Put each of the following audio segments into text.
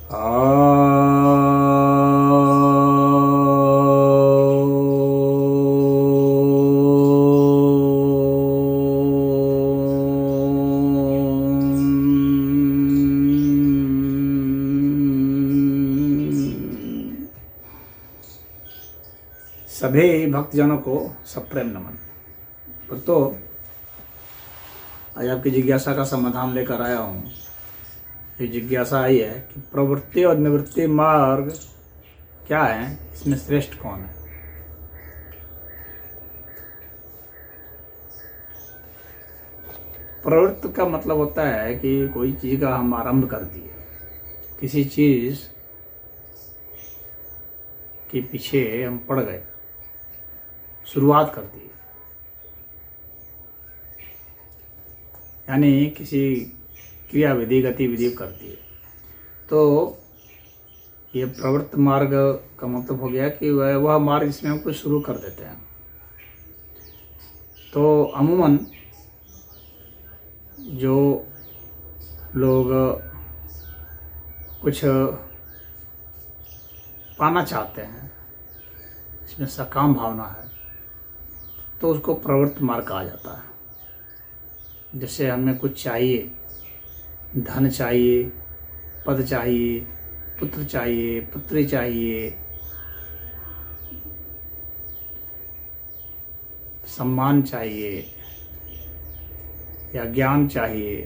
सभी भक्तजनों को सप्रेम नमन। तो आज आपकी जिज्ञासा का समाधान लेकर आया हूँ। ये जिज्ञासा आई है कि प्रवृत्ति और निवृत्ति मार्ग क्या है, इसमें श्रेष्ठ कौन है। प्रवृत्ति का मतलब होता है कि कोई चीज़ का हम आरंभ कर दिए, किसी चीज़ के पीछे हम पड़ गए, शुरुआत कर दी, यानी किसी क्रियाविधि गतिविधि कर दी। तो ये प्रवृत्ति मार्ग का मतलब हो गया कि वह मार्ग जिसमें हम कुछ शुरू कर देते हैं। तो अमूमन जो लोग कुछ पाना चाहते हैं, इसमें सकाम भावना है, तो उसको प्रवृत्ति मार्ग कहा जाता है। जैसे हमें कुछ चाहिए, धन चाहिए, पद चाहिए, पुत्र चाहिए, पुत्री चाहिए, सम्मान चाहिए या ज्ञान चाहिए,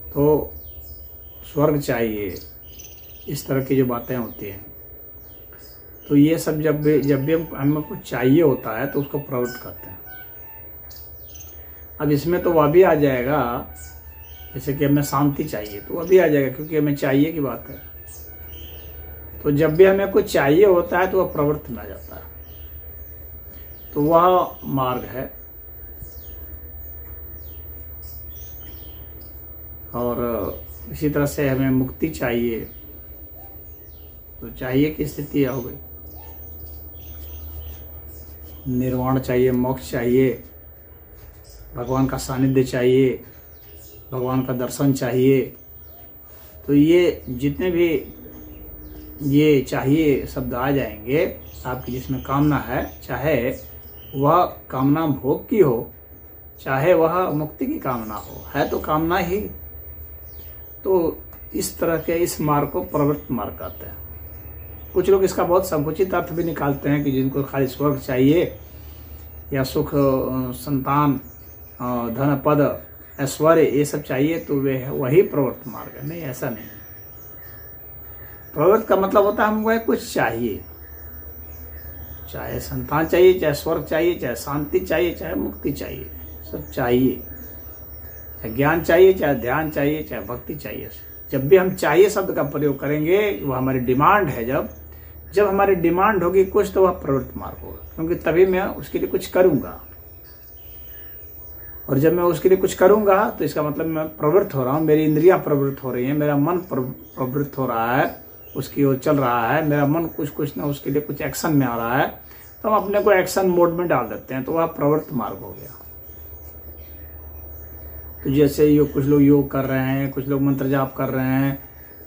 तो स्वर्ग चाहिए, इस तरह की जो बातें होती हैं। तो ये सब जब भी हमें कुछ चाहिए होता है तो उसको प्रवृत्त करते हैं। अब इसमें तो वह भी आ जाएगा, जैसे कि हमें शांति चाहिए तो वह भी आ जाएगा, क्योंकि हमें चाहिए की बात है। तो जब भी हमें कुछ चाहिए होता है तो वह प्रवृत्ति में आ जाता है, तो वह मार्ग है। और इसी तरह से हमें मुक्ति चाहिए, तो चाहिए की स्थिति हो गई, निर्वाण चाहिए, मोक्ष चाहिए, भगवान का सानिध्य चाहिए, भगवान का दर्शन चाहिए। तो ये जितने भी ये चाहिए शब्द आ जाएंगे आपकी जिसमें कामना है, चाहे वह कामना भोग की हो, चाहे वह मुक्ति की कामना हो, है तो कामना ही। तो इस तरह के इस मार्ग को प्रवृत्ति मार्ग कहते हैं। कुछ लोग इसका बहुत संकुचित अर्थ भी निकालते हैं कि जिनको खाली स्वर्ग चाहिए या सुख, संतान, धन, पद, ऐश्वर्य, ये सब चाहिए तो वे वही प्रवृत्ति मार्ग है। नहीं, ऐसा नहीं। प्रवृत्ति का मतलब होता है हमको कुछ चाहिए, चाहे संतान चाहिए, चाहे स्वर्ग चाहिए, चाहे शांति चाहिए, चाहे मुक्ति चाहिए, सब चाहिए। चाहे ज्ञान चाहिए, चाहे ध्यान चाहिए, चाहे भक्ति चाहिए। जब भी हम चाहिए शब्द का प्रयोग करेंगे, वो हमारी डिमांड है। जब हमारी डिमांड होगी कुछ, तो वह प्रवृत्ति मार्ग होगा, क्योंकि तभी मैं उसके लिए कुछ करूंगा। और जब मैं उसके लिए कुछ करूंगा तो इसका मतलब मैं प्रवृत्त हो रहा हूँ, मेरी इंद्रियां प्रवृत्त हो रही हैं, मेरा मन प्रवृत्त हो रहा है, उसकी ओर चल रहा है, मेरा मन कुछ ना उसके लिए कुछ एक्शन में आ रहा है। तो हम अपने को एक्शन मोड में डाल देते हैं, तो वह प्रवृत्ति मार्ग हो गया। तो जैसे कुछ लोग योग कर रहे हैं, कुछ लोग मंत्र जाप कर रहे हैं,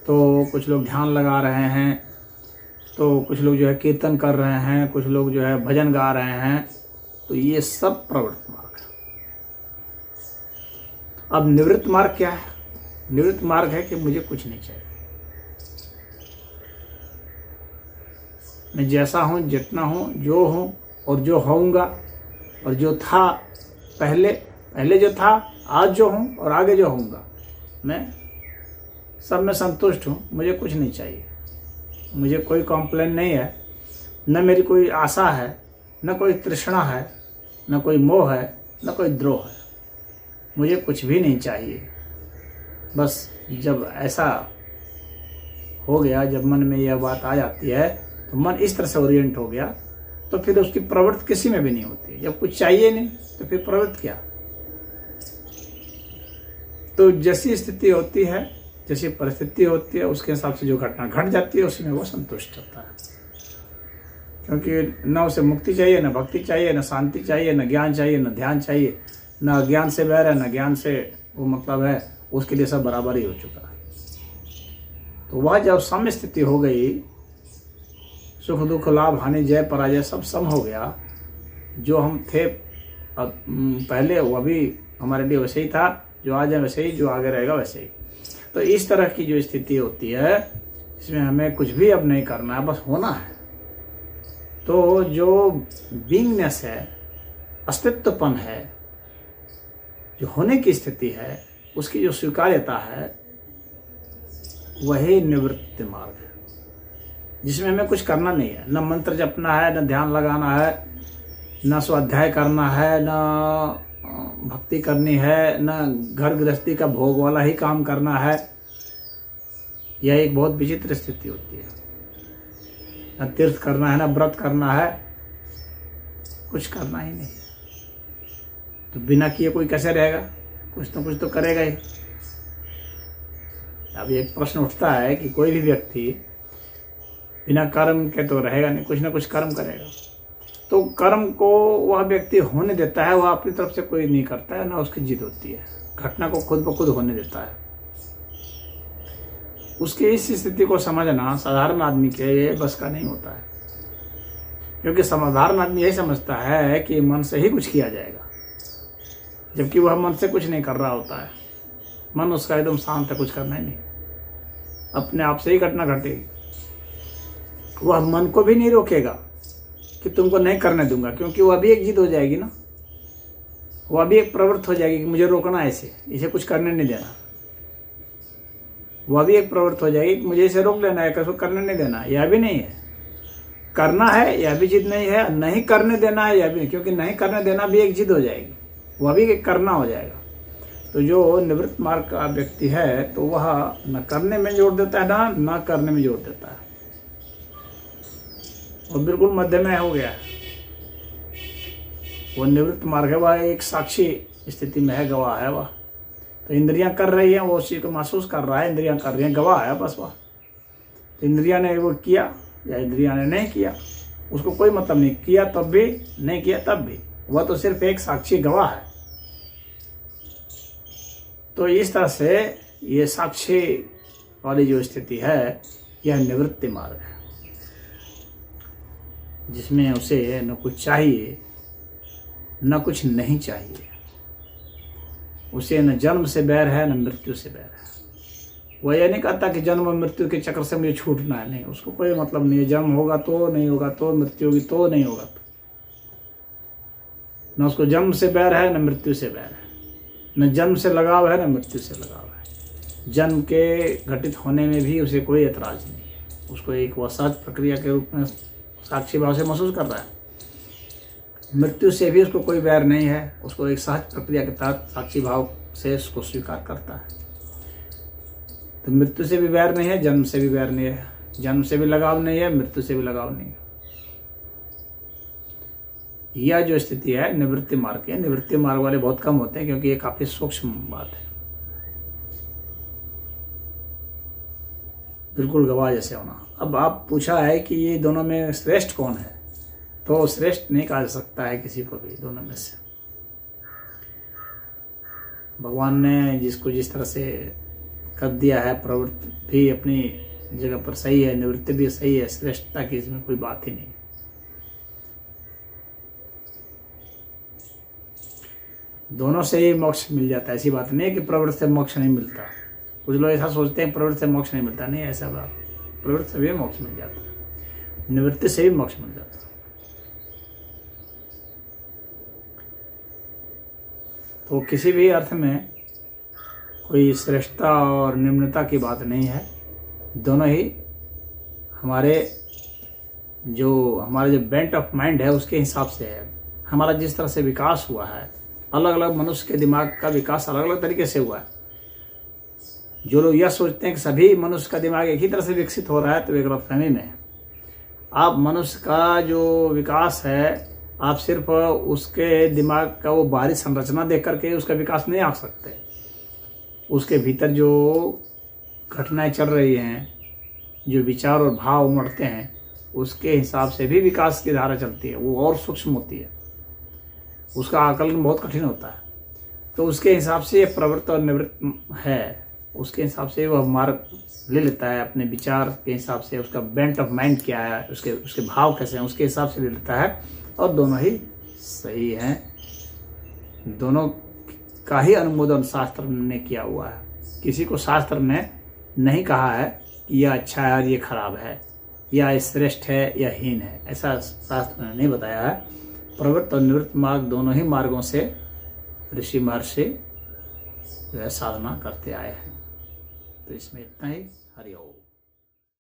तो कुछ लोग ध्यान लगा रहे हैं, तो कुछ लोग जो है कीर्तन कर रहे हैं, कुछ लोग जो है भजन गा रहे हैं, तो ये सब प्रवृत्ति मार्ग है। अब निवृत्त मार्ग क्या है? निवृत्त मार्ग है कि मुझे कुछ नहीं चाहिए, मैं जैसा हूँ, जितना हूँ, जो हूँ और जो होऊंगा और जो था पहले जो था, आज जो हूँ और आगे जो होऊंगा, मैं सब में संतुष्ट हूँ। मुझे कुछ नहीं चाहिए, मुझे कोई कॉम्प्लेन नहीं है, न मेरी कोई आशा है, न कोई तृष्णा है, न कोई मोह है, न कोई द्रोह है। मुझे कुछ भी नहीं चाहिए। बस जब ऐसा हो गया, जब मन में यह बात आ जाती है, तो मन इस तरह से ओरिएंट हो गया, तो फिर उसकी प्रवृत्ति किसी में भी नहीं होती। जब कुछ चाहिए नहीं तो फिर प्रवृत्ति क्या? तो जैसी स्थिति होती है, जैसी परिस्थिति होती है, उसके हिसाब से जो घटना घट जाती है, उसमें वो संतुष्ट होता है। क्योंकि न उसे मुक्ति चाहिए, न भक्ति चाहिए, न शांति चाहिए, न ज्ञान चाहिए, न ध्यान चाहिए, न अज्ञान से बैर है, न ज्ञान से वो मतलब है उसके लिए सब बराबर ही हो चुका है। तो वह जब सम स्थिति हो गई, सुख दुख लाभ हानि जय पराजय सब सम हो गया, जो हम थे अब पहले वो भी हमारे लिए वैसे ही था, जो आज है वैसे ही, जो आगे रहेगा वैसे ही। तो इस तरह की जो स्थिति होती है इसमें हमें कुछ भी अब नहीं करना है, बस होना है। तो जो बीइंगनेस है, अस्तित्वपन है, जो होने की स्थिति है, उसकी जो स्वीकार्यता है, वही निवृत्ति मार्ग है, जिसमें हमें कुछ करना नहीं है। न मंत्र जपना है, न ध्यान लगाना है, न स्वाध्याय करना है, न भक्ति करनी है, न घर गृहस्थी का भोग वाला ही काम करना है। यह एक बहुत विचित्र स्थिति होती है। न तीर्थ करना है, न व्रत करना है, कुछ करना ही नहीं। तो बिना किए कोई कैसे रहेगा? कुछ न कुछ तो करेगा ही। अब एक प्रश्न उठता है कि कोई भी व्यक्ति बिना कर्म के तो रहेगा नहीं, कुछ ना कुछ कर्म करेगा। तो कर्म को वह व्यक्ति होने देता है, वह अपनी तरफ से कोई नहीं करता है, ना उसकी जिद होती है। घटना को खुद ब खुद होने देता है। उसकी इस स्थिति को समझना साधारण आदमी के ये बस का नहीं होता है, क्योंकि साधारण आदमी यही समझता है कि मन से ही कुछ किया जाएगा, जबकि वह मन से कुछ नहीं कर रहा होता है। मन उसका एकदम शांत है, कुछ करना ही नहीं, अपने आप से ही घटना घटेगी। वह मन को भी नहीं रोकेगा कि तुमको नहीं करने दूंगा, क्योंकि वह भी एक जिद हो जाएगी ना, वह भी एक प्रवृत्ति हो जाएगी कि मुझे रोकना ऐसे, इसे कुछ करने नहीं देना। वह भी एक प्रवृत्ति हो जाएगी कि मुझे इसे रोक लेना है, किसी को करने नहीं देना। यह भी नहीं है, करना है यह भी जिद नहीं है, नहीं करने देना है यह भी नहीं, क्योंकि नहीं करने देना भी एक जिद हो जाएगी, वह भी एक करना हो जाएगा। तो जो निवृत्त मार्ग का व्यक्ति है तो वह न करने में जोर देता है, ना करने में जोर देता है, और बिल्कुल मध्य में हो गया है। वो निवृत्त मार्ग है, वह एक साक्षी स्थिति में है, गवाह है वह। तो इंद्रियां कर रही हैं, वो उसी को महसूस कर रहा है, इंद्रियां कर रही हैं, गवाह है बस वह। तो इंद्रियां ने वो किया या इंद्रियां ने नहीं किया, उसको कोई मतलब नहीं, किया तब भी, नहीं किया तब भी, वह तो सिर्फ एक साक्षी गवाह है। तो इस तरह से ये साक्षी वाली जो स्थिति है, यह निवृत्ति मार्ग है, जिसमें उसे न कुछ चाहिए न कुछ नहीं चाहिए। उसे न जन्म से बैर है, न मृत्यु से बैर है। वह यह नहीं कहता कि जन्म और मृत्यु के चक्कर से मुझे छूटना है, नहीं, उसको कोई मतलब नहीं है। जन्म होगा तो नहीं होगा, तो मृत्यु होगी तो नहीं होगा, तो न उसको जन्म से बैर है, न मृत्यु से बैर है, न जन्म से लगाव है, न मृत्यु से लगाव है। जन्म के घटित होने में भी उसे कोई ऐतराज नहीं है, उसको एक वह सहज प्रक्रिया के रूप में साक्षी भाव से महसूस कर रहा है। मृत्यु से भी उसको कोई बैर नहीं है, उसको एक सहज प्रक्रिया के तहत साक्षी भाव से उसको स्वीकार करता है। तो मृत्यु से भी बैर नहीं है, जन्म से भी बैर नहीं है, जन्म से भी लगाव नहीं है, मृत्यु से भी लगाव नहीं है। यह जो स्थिति है निवृत्ति मार्ग की है। निवृत्ति मार्ग वाले बहुत कम होते हैं, क्योंकि ये काफी सूक्ष्म बात है, बिल्कुल गवाह जैसे होना। अब आप पूछा है कि ये दोनों में श्रेष्ठ कौन है, तो श्रेष्ठ नहीं कहा जा सकता है किसी को भी दोनों में से। भगवान ने जिसको जिस तरह से कर दिया है, प्रवृत्ति भी अपनी जगह पर सही है, निवृत्ति भी सही है, श्रेष्ठता की इसमें कोई बात ही नहीं। दोनों से ही मोक्ष मिल जाता है, ऐसी बात नहीं है कि प्रवृत्ति से मोक्ष नहीं मिलता। कुछ लोग ऐसा सोचते हैं प्रवृत्ति से मोक्ष नहीं मिलता, नहीं ऐसा बात। प्रवृत्ति से भी मोक्ष मिल जाता है, निवृत्ति से भी मोक्ष मिल जाता है। तो किसी भी अर्थ में कोई श्रेष्ठता और निम्नता की बात नहीं है। दोनों ही हमारे जो बेंट ऑफ माइंड है उसके हिसाब से है। हमारा जिस तरह से विकास हुआ है, अलग अलग मनुष्य के दिमाग का विकास अलग अलग तरीके से हुआ है। जो लोग यह सोचते हैं कि सभी मनुष्य का दिमाग एक ही तरह से विकसित हो रहा है, तो वे गलतफहमी में है। आप मनुष्य का जो विकास है, आप सिर्फ उसके दिमाग का वो बाहरी संरचना देख करके उसका विकास नहीं आंक सकते। उसके भीतर जो घटनाएं चल रही हैं, जो विचार और भाव उमड़ते हैं, उसके हिसाब से भी विकास की धारा चलती है, वो और सूक्ष्म होती है, उसका आकलन बहुत कठिन होता है। तो उसके हिसाब से ये प्रवृत्त और निवृत्त है, उसके हिसाब से वह मार्ग ले लेता है, अपने विचार के हिसाब से उसका बेंट ऑफ माइंड क्या है, उसके भाव कैसे हैं, उसके हिसाब से ले लेता है। और दोनों ही सही हैं, दोनों का ही अनुमोदन शास्त्र ने किया हुआ है। किसी को शास्त्र ने नहीं कहा है कि यह अच्छा है और ये खराब है, या श्रेष्ठ है या हीन है, ऐसा शास्त्र ने नहीं बताया है। प्रवृत्त और निवृत्त मार्ग दोनों ही मार्गों से ऋषि महर्षि जो है साधना करते आए हैं। तो इसमें इतना ही। हरि ओम।